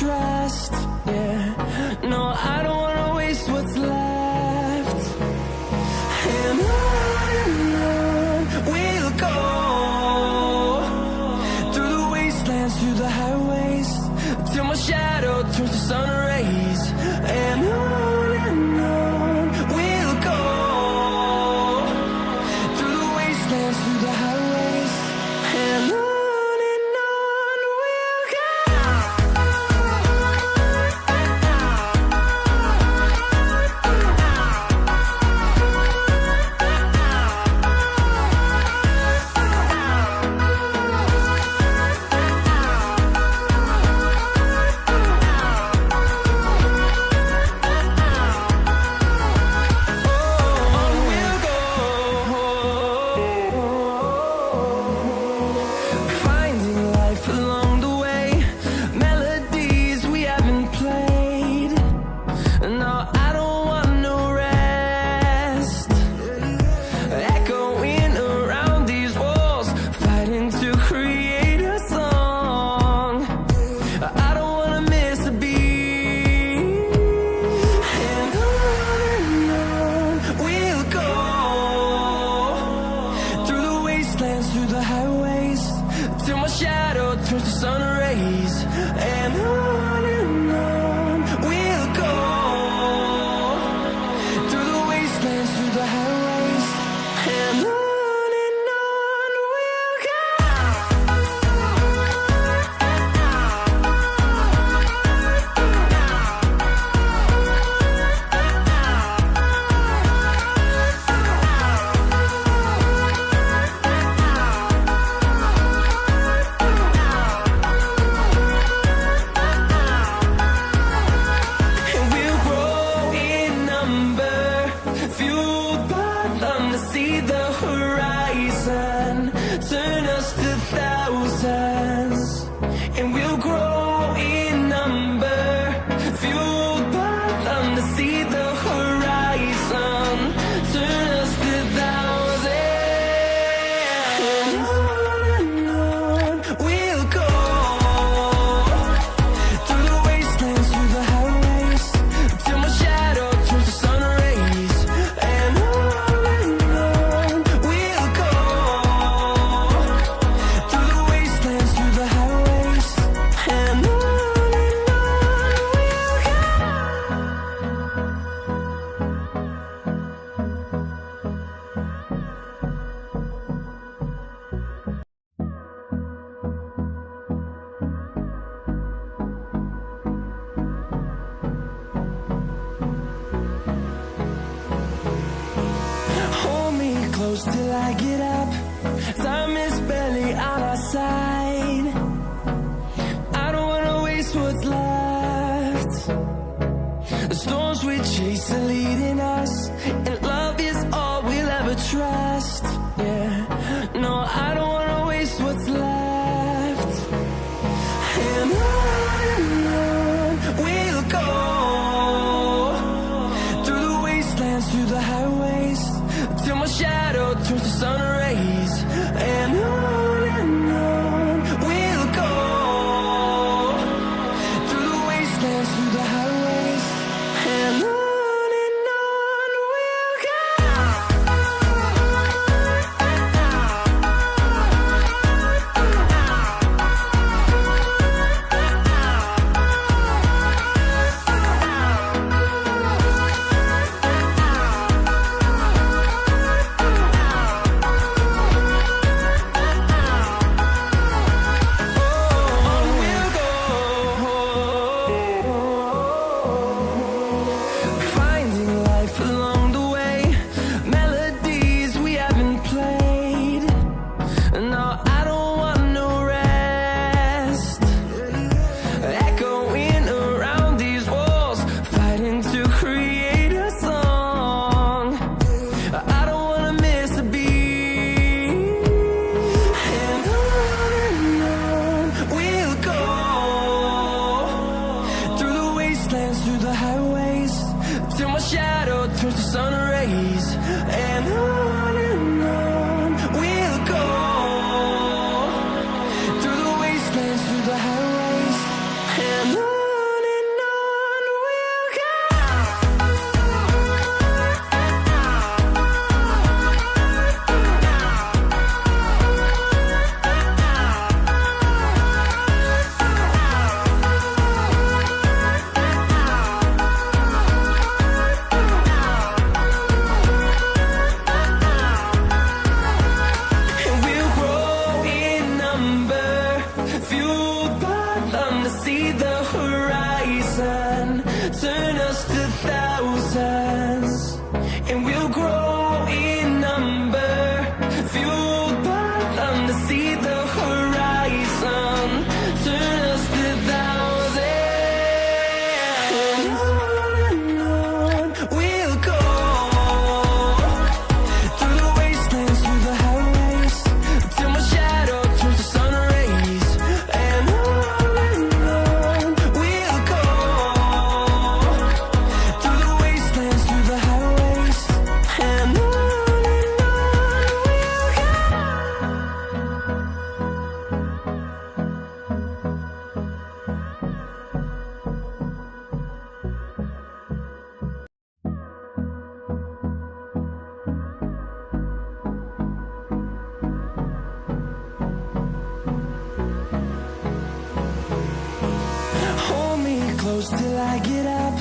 trust. Yeah, no, I don't wanna waste what's left. And on we'll go, through the wastelands, through the highways, till my shadow turns to sun rays. And on we'll go, through the wastelands, through the highways, and on. Through the highways, till my shadow turns to sun rays. And on we'll go, through the wastelands, through the highways, and on we'll go. See the horizon turn us to thousands, and we'll grow in number, fueled by them. To see the horizon turn us to thousands, and on we'll go, through the wastelands, through the highways, till my shadow turns to sun rays. And close till I get up. Time is barely on our side. I don't wanna waste what's left. The storms we chase are leading us, and love is all we'll ever trust. Yeah, no, I don't wanna waste what's left. And on we'll go, through the wastelands, through the highways, till my shadow turns to sun rays. And on we'll go, through the wastelands, through the highways, and on we'll close till I get up.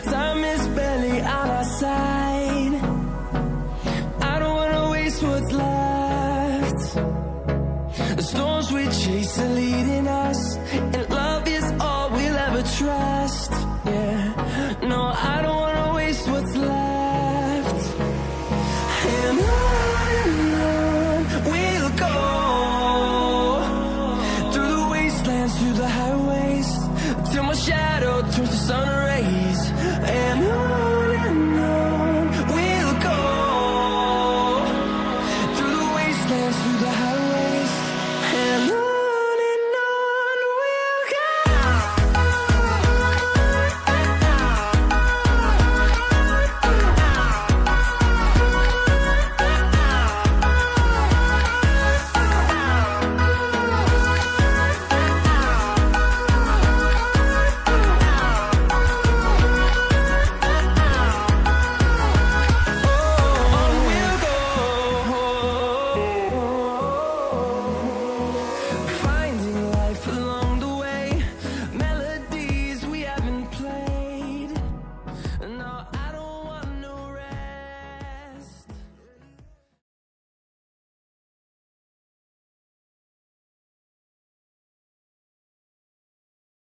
Time is barely on our side. I don't wanna waste what's left. The storms we chase are leading us, and love is all we'll ever try.